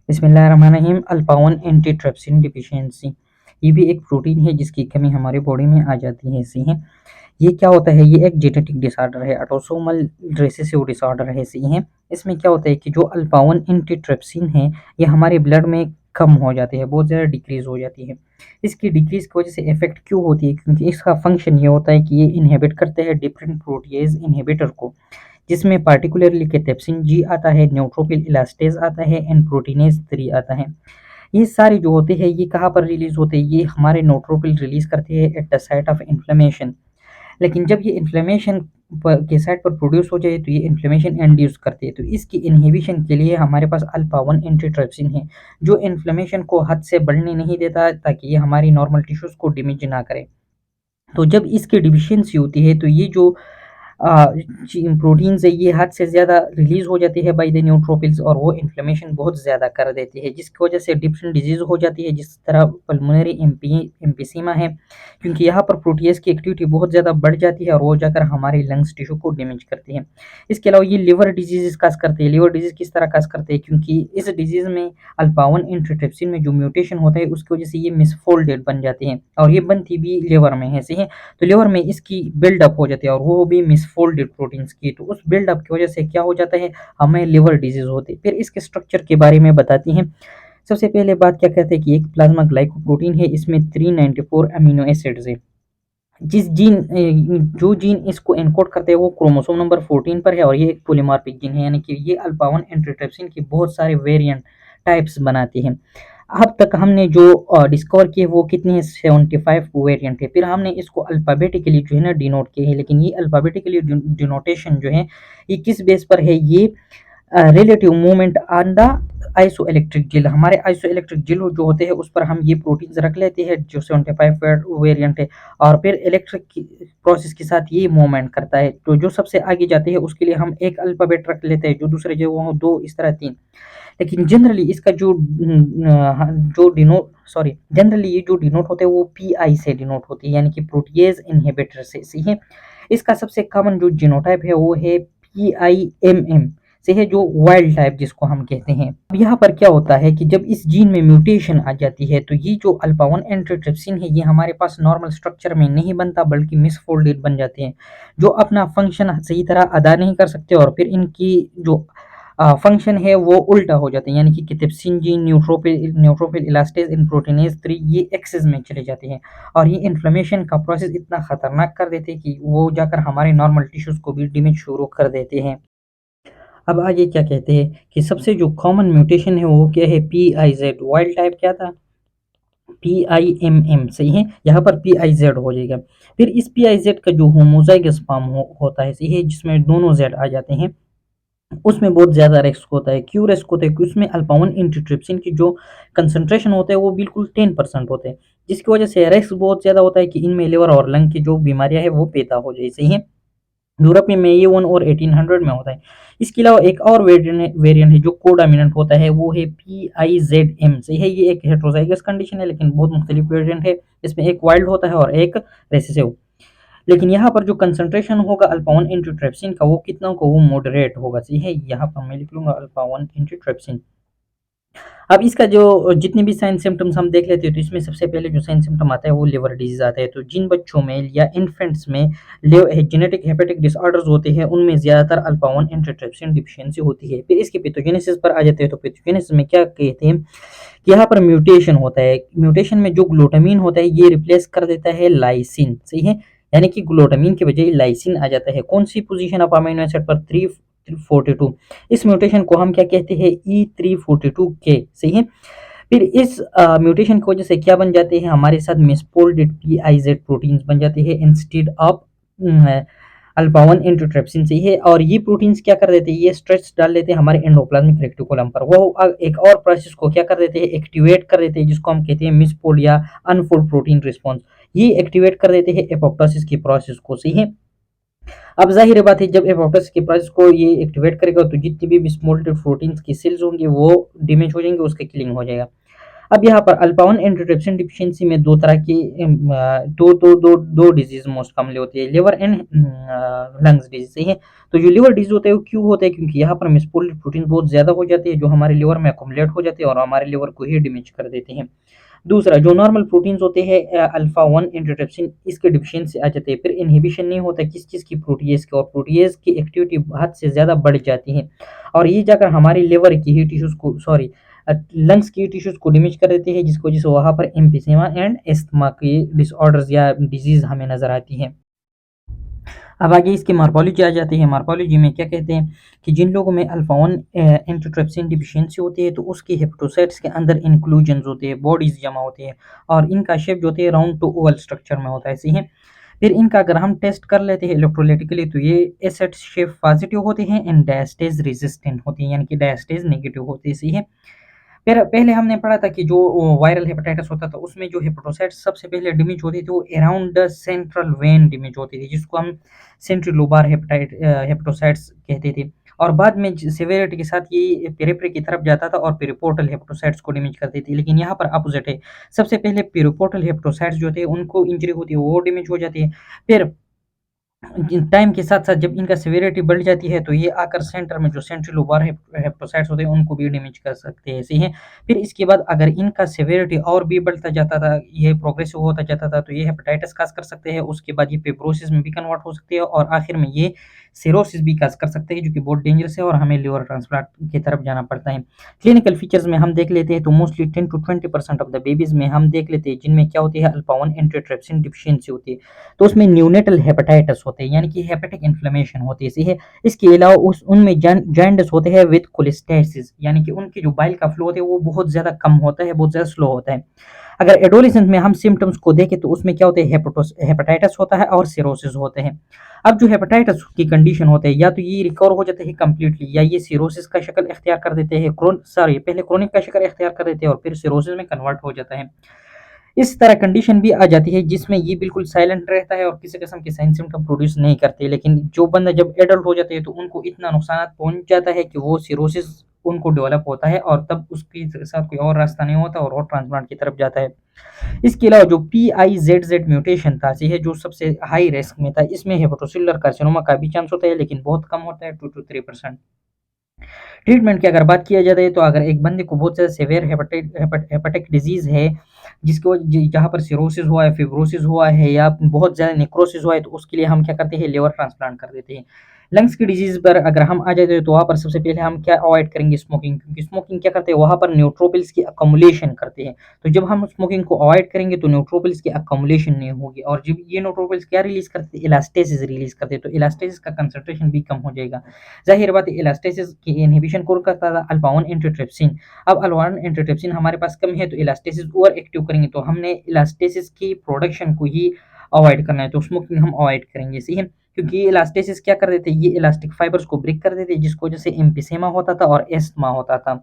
बिस्मिल्लाहिर्रहमानिर्रहीम। अल्पावन antitrypsin deficiency ये भी एक प्रोटीन है जिसकी कमी हमारे बॉडी में आ जाती है। सही है, ये क्या होता है? ये एक जेनेटिक डिसऑर्डर है, ऑटोसोमल रिसेसिव डिसऑर्डर है। सही है, इसमें क्या होता है कि जो अल्पावन एंटीट्रिप्सिन है ये हमारे ब्लड में कम हो जाती है, बहुत ज़्यादा डिक्रीज हो जाती है। इसकी डिक्रीज की वजह से इफेक्ट क्यों होती है? क्योंकि इसका फंक्शन ये होता है कि ये इनहिबिट करते हैं डिफरेंट प्रोटीएज इनहिबिटर को, जिसमें पार्टिकुलरली कैथेप्सिन जी आता है, न्यूट्रोफिल इलास्टेज आता है एंड प्रोटीनेज 3 आता है। ये सारे जो होते हैं ये कहाँ पर रिलीज होते हैं? ये हमारे न्यूट्रोफिल रिलीज करते हैं at the site of inflammation. लेकिन जब ये इन्फ्लेमेशन के साइट पर प्रोड्यूस हो जाए तो ये इन्फ्लेमेशन इंड्यूस करती है। तो इसकी इनहिबिशन के लिए हमारे पास अल्फा 1 एंटीट्रिप्सिन है, जो इन्फ्लेमेशन को हद से बढ़ने नहीं देता ताकि ये हमारी नॉर्मल टिश्यूज को डैमेज ना करे। तो जब इसकी डिफिशियंसी होती है तो ये जो प्रोटीन्स है ये हद से ज़्यादा रिलीज हो जाती है बाय द न्यूट्रोफिल्स, और वो इन्फ्लेमेशन बहुत ज़्यादा कर देती है, जिसकी वजह से डिफरेंट डिजीज हो जाती है, जिस तरह पल्मोनरी एम्फीसीमा है, क्योंकि यहाँ पर प्रोटीएज की एक्टिविटी बहुत ज़्यादा बढ़ जाती है और वो जाकर हमारे लंग्स टिश्यू को डैमेज करती है। इसके अलावा ये लिवर डिजीज काज करते हैं। लिवर डिजीज किस तरह काज करते हैं? क्योंकि इस डिजीज में अल्फा-1 एंटीट्रिप्सिन में जो म्यूटेशन होता है उसकी वजह से ये मिसफोल्डेड बन जाती हैं, और ये बनती भी लिवर में है। सही है, तो लिवर में इसकी बिल्डअप हो जाती है और वो भी मिसफोल्डेड प्रोटीन्स की। तो उस बिल्डअप की वजह से क्या हो जाता है? हमें लिवर डिजीज होती है। फिर इसके स्ट्रक्चर के बारे में बताती हैं। सबसे पहले बात क्या कहते हैं कि एक प्लाज्मा ग्लाइकोप्रोटीन है, इसमें 394 अमीनो एसिड्स है। जो जीन इसको एनकोड करते हैं वो क्रोमोसोम नंबर 14 पर है, और ये एक पॉलीमॉर्फिक जीन है, यानी कि ये अल्फा 1 एंटीट्रिप्सिन की बहुत सारे वेरिएंट टाइप्स बनाती है। अब तक हमने जो डिस्कवर किए वो कितने हैं? 75 वेरिएंट है। फिर हमने इसको अल्फ़ाबेटिकली जो है ना डिनोट किए हैं, लेकिन ये अल्फ़ाबेटिकली डिनोटेशन जो है ये किस बेस पर है? ये relative movement on the isoelectric gel. हमारे आइसोइलेक्ट्रिक जेल जो होते हैं उस पर हम ये प्रोटीन्स रख लेते हैं जो 75 वेरिएंट है, और फिर इलेक्ट्रिक प्रोसेस के साथ ये मूवमेंट करता है। तो जो सबसे आगे जाते हैं उसके लिए हम एक अल्फ़ाबेट रख लेते हैं, जो दूसरे जो वो 2, इस तरह 3। लेकिन जनरली इसका जो डिनोट सॉरी जनरली ये जो डिनोट होते हैं वो पीआई से डिनोट होती है, यानी कि प्रोटीएज इनहिबिटर से। सही है, इसका सबसे कॉमन जो जीनोटाइप है वो है पीआईएमएम से है, जो वाइल्ड टाइप जिसको हम कहते हैं। अब यहाँ पर क्या होता है कि जब इस जीन में म्यूटेशन आ जाती है तो ये जो अल्फा 1 एंटीट्रिप्सिन है ये हमारे पास नॉर्मल स्ट्रक्चर में नहीं बनता, बल्कि मिसफोल्डेड बन जाते हैं, जो अपना फंक्शन सही तरह अदा नहीं कर सकते, और फिर इनकी जो फंक्शन है वो उल्टा हो जाते हैं, यानी कि कैथेप्सिन जीन, न्यूट्रोफिल इलास्टेज इन प्रोटीनेज 3 ये एक्सेस में चले जाते हैं, और ये इन्फ्लेमेशन का प्रोसेस इतना खतरनाक कर देते हैं कि वो जाकर हमारे नॉर्मल टिश्यूज को भी डैमेज शुरू कर देते हैं। अब आगे क्या कहते हैं कि सबसे जो कॉमन म्यूटेशन है वो क्या है? पीआईजेड। वाइल्ड टाइप क्या था? पीआईएमएम। सही है, यहाँ पर पीआईजेड हो जाएगा। फिर इस पीआईजेड का जो होमोजाइगस फॉर्म होता है, सही है, जिसमें दोनों जेड आ जाते हैं, उसमें बहुत ज़्यादा रिस्क होता है। क्यों रिस्क होता है? कि उसमें अल्फा 1 एंटीट्रिप्सिन की जो कंसंट्रेशन होते हैं वो बिल्कुल 10% होते हैं, जिसकी वजह से रिस्क बहुत ज़्यादा होता है कि इनमें लिवर और लंग की जो बीमारियां है वो पैदा हो जाए। सही है, यूरोप में ये 1 और 1800 में होता है। इसके अलावा एक और वेरिएंट है जो कोडोमिनेंट होता है, वो है PIZM। सही है, ये एक हेटेरोजाइगस कंडीशन है, लेकिन बहुत मुख्तलिफ वेरिएंट है। इसमें एक वाइल्ड होता है और एक रेसेसिव। लेकिन यहाँ पर जो कंसंट्रेशन होगा अल्फा 1 एंटीट्रिप्सिन का वो कितना होगा? वो मॉडरेट होगा। सही है, यहाँ पर मैं लिख लूंगा अल्फा 1 एंटीट्रिप्सिन। अब इसका जो जितने भी साइन सिम्टम्स हम देख लेते हैं तो इसमें सबसे पहले जो साइन सिम्टम आता है वो लिवर डिजीज आता है। तो जिन बच्चों में या इन्फेंट्स में जेनेटिक हेपेटिक डिसऑर्डर्स होते हैं उनमें ज्यादातर अल्फा 1 एंटीट्रिप्सिन डिफिशियंसी होती है। फिर इसके पैथोजेनेसिस पर आ जाते हैं। तो पैथोजेनेसिस में क्या कहते हैं कि यहाँ पर म्यूटेशन होता है। म्यूटेशन में जो ग्लूटामीन होता है ये रिप्लेस कर देता है लाइसिन। सही है, यानी कि ग्लूटामीन के बजाय लाइसिन आ जाता है। कौन सी पोजीशन ऑफ अमीनो एसिड पर? 342। इस म्यूटेशन को हम क्या कहते हैं? E342K। सही है, फिर इस म्यूटेशन की वजह से क्या बन जाते हैं? हमारे साथ मिसफोल्डेड पीआईजेड प्रोटीन्स बन जाते हैं इंस्टेड ऑफ अल्फा 1 एंटीट्रिप्सिन। सही है, और ये प्रोटीन्स क्या कर देते हैं? ये स्ट्रेस डाल देते हैं हमारे एंडोप्लाज्मिक रेटिकुलम पर। वो एक और प्रोसेस को क्या कर देते हैं? एक्टिवेट कर देते हैं, जिसको हम कहते हैं मिसफोल्ड या अनफोल्ड प्रोटीन रिस्पॉन्स। ये एक्टिवेट कर देते हैं एपोप्टोसिस की प्रोसेस को। सही है, अब ज़ाहिर बात है जब एपोप्टोसिस के प्रोसेस को ये एक्टिवेट करेगा तो जितनी भी मिसमोल्टेड प्रोटीन्स की सेल्स होंगे वो डैमेज हो जाएंगे, उसका किलिंग हो जाएगा। अब यहाँ पर अल्पाइन एंटीट्रिप्सिन डिफिशियंसी में दो तरह की दो डिजीज मोस्ट कॉमनली होती है, लिवर एंड लंग्स डिजीज, सही है। तो जो लिवर डिजीज होते हैं वो क्यों होते हैं, क्योंकि यहाँ पर मिसफोल्डेड प्रोटीन बहुत ज्यादा हो जाती है जो हमारे लिवर में अकोमोलेट हो जाते हैं और हमारे लिवर को ही डैमेज कर देते हैं। दूसरा, जो नॉर्मल प्रोटीन्स होते हैं अल्फा 1 एंटीट्रिप्सिन, इसके डिफिशियंसी आ जाते हैं, फिर इनहिबिशन नहीं होता किस चीज़ की, प्रोटीएज की, और प्रोटीएज की एक्टिविटी हद से ज़्यादा बढ़ जाती है और ये जाकर हमारी लिवर की ही टिश्यूज़ को, सॉरी, लंग्स की टिश्यूज़ को डैमेज कर देती है, जिसकी वजह से वहाँ पर एम्फीसेमा एंड अस्थमा की डिसऑर्डर्स या डिजीज़ हमें नज़र आती है। अब आगे इसकी मॉर्फोलॉजी आ जाती है। मॉर्फोलॉजी में क्या कहते हैं कि जिन लोगों में अल्फा 1 एंटीट्रिप्सिन डिफिशियंसी होती है तो उसकी हेपेटोसाइट्स के अंदर इंक्लूजन्स होते हैं, बॉडीज जमा होती है और इनका शेप जो होती है राउंड टू ओवल स्ट्रक्चर में होता है, सही है। फिर इनका अगर हम टेस्ट कर लेते हैं इलेक्ट्रोलाइटिकली तो ये एसिड शेप पॉजिटिव होते हैं एंड डायस्टेज रेजिस्टेंट होती है, यानी कि डायस्टेज नेगेटिव होती है, सही है। फिर पहले हमने पढ़ा था कि जो वायरल हेपेटाइटिस होता था उसमें जो हेपेटोसाइट्स सबसे पहले डैमेज होती थी वो around the central vein damage होती थी, जिसको हम सेंट्रल लोबार हेपेटोसाइट्स कहते थे। और बाद में सिवियरिटी के साथ ये पेरिफेरी की तरफ जाता था और पेरिपोर्टल हेपेटोसाइट्स को डैमेज करती थी, लेकिन यहाँ पर अपोजिट है। सबसे पहले पेरिपोर्टल हेपेटोसाइट्स जो थे उनको इंजरी होती है, वो डैमेज हो जाती है। फिर टाइम के साथ साथ जब इनका सिवियरिटी बढ़ जाती है तो ये आकर सेंटर में जो सेंट्रल लोबार हेपेटोसाइट्स होते हैं उनको भी डैमेज कर सकते हैं, सही है। फिर इसके बाद अगर इनका सिवियरिटी और भी बढ़ता जाता था, ये प्रोग्रेसिव होता जाता था, तो ये हेपेटाइटिस काज कर सकते हैं, उसके बाद ये फिब्रोसिस में भी कन्वर्ट हो सकते हैं और आखिर में ये सिरोसिस भी काज कर सकते हैं, जो कि बहुत डेंजरस है और हमें लिवर ट्रांसप्लांट की तरफ जाना पड़ता है। क्लिनिकल फीचर्स में हम देख लेते हैं तो mostly 10 to 20% of the babies में हम देख लेते हैं जिनमें क्या होती है, अल्फा 1 एंटीट्रिप्सिन डिफिशियंसी होती है। तो उसमें न्यूनेटल हेपेटाइटिस होते हैं, यानी कि हेपेटिक इन्फ्लेमेशन होती है, सही है। इसके अलावा उस उनमें जॉन्डिस होते हैं विद कोलेस्टेसिस, यानी कि उनकी जो बाइल का फ्लो होता है वो बहुत ज़्यादा कम होता है, बहुत ज़्यादा स्लो होता है। अगर एडोलेसेंस में हम सिम्टम्स को देखें तो उसमें क्या होते हैं, हेपेटाइटिस होता है और सिरोसिस होते हैं। अब जो हेपेटाइटिस की कंडीशन होते हैं या तो ये रिकवर हो जाते हैं कंप्लीटली या ये सिरोसिस का शक्ल इख्तियार कर देते हैं, पहले क्रोनिक का शक्ल इख्तियार कर देते हैं और फिर सिरोसिस में कन्वर्ट हो जाता है। इस तरह कंडीशन भी आ जाती है जिसमें ये बिल्कुल साइलेंट रहता है और किसी किस्म के साइन सिम्टम प्रोड्यूस नहीं करते, लेकिन जो बंदा जब एडल्ट हो जाते हैं तो उनको इतना नुकसान पहुंच जाता है कि वो सिरोसिस उनको डेवलप होता है और तब उसके साथ कोई और रास्ता नहीं होता और वो ट्रांसप्लांट की तरफ जाता है। इसके अलावा जो PIZZ म्यूटेशन था, ये जो सबसे हाई रिस्क में था, इसमें हेपेटोसेलुलर कार्सिनोमा का भी चांस होता है लेकिन बहुत कम होता है, 2 टू 3%। ट्रीटमेंट की अगर बात किया जाता है तो अगर एक बंदे को बहुत ज़्यादा सीवियर हेपेटिक डिजीज़ है, जिसको जहाँ पर सिरोसिस हुआ है, फिब्रोसिस हुआ है या बहुत ज़्यादा नेक्रोसिस हुआ है, तो उसके लिए हम क्या करते हैं, लिवर ट्रांसप्लांट कर देते हैं। लंग्स की डिजीज़ पर अगर हम आ जाते हैं तो वहाँ पर सबसे पहले हम क्या अवॉइड करेंगे, स्मोकिंग, क्योंकि स्मोकिंग क्या करते हैं, वहाँ पर न्यूट्रोफिल्स की अक्युमुलेशन करते हैं। तो जब हम स्मोकिंग को अवॉइड करेंगे तो न्यूट्रोफिल्स की अक्युमुलेशन नहीं होगी और जब ये न्यूट्रोफिल्स क्या रिलीज़ करते हैं, इलास्टेसिस रिलीज़ करते हैं, तो इलास्टेसिस का कंसंट्रेशन भी कम हो जाएगा। ज़ाहिर बात है इलास्टेसिस की इनहिबिशन कौन करता था, अल्फा 1 एंटीट्रिप्सिन। अब अल्फा 1 एंटीट्रिप्सिन हमारे पास कम है तो इलास्टेसिस ओवर एक्टिव करेंगे, तो हमने इलास्टेसिस की प्रोडक्शन को ही अवॉइड करना है, तो स्मोकिंग हम अवॉइड करेंगे, सही है। क्योंकि ये इलास्टेसिस क्या कर देते हैं, ये इलास्टिक फाइबर्स को ब्रेक कर देते हैं, जिसकी वजह से एम्फीसेमा होता था और एस्थमा होता था।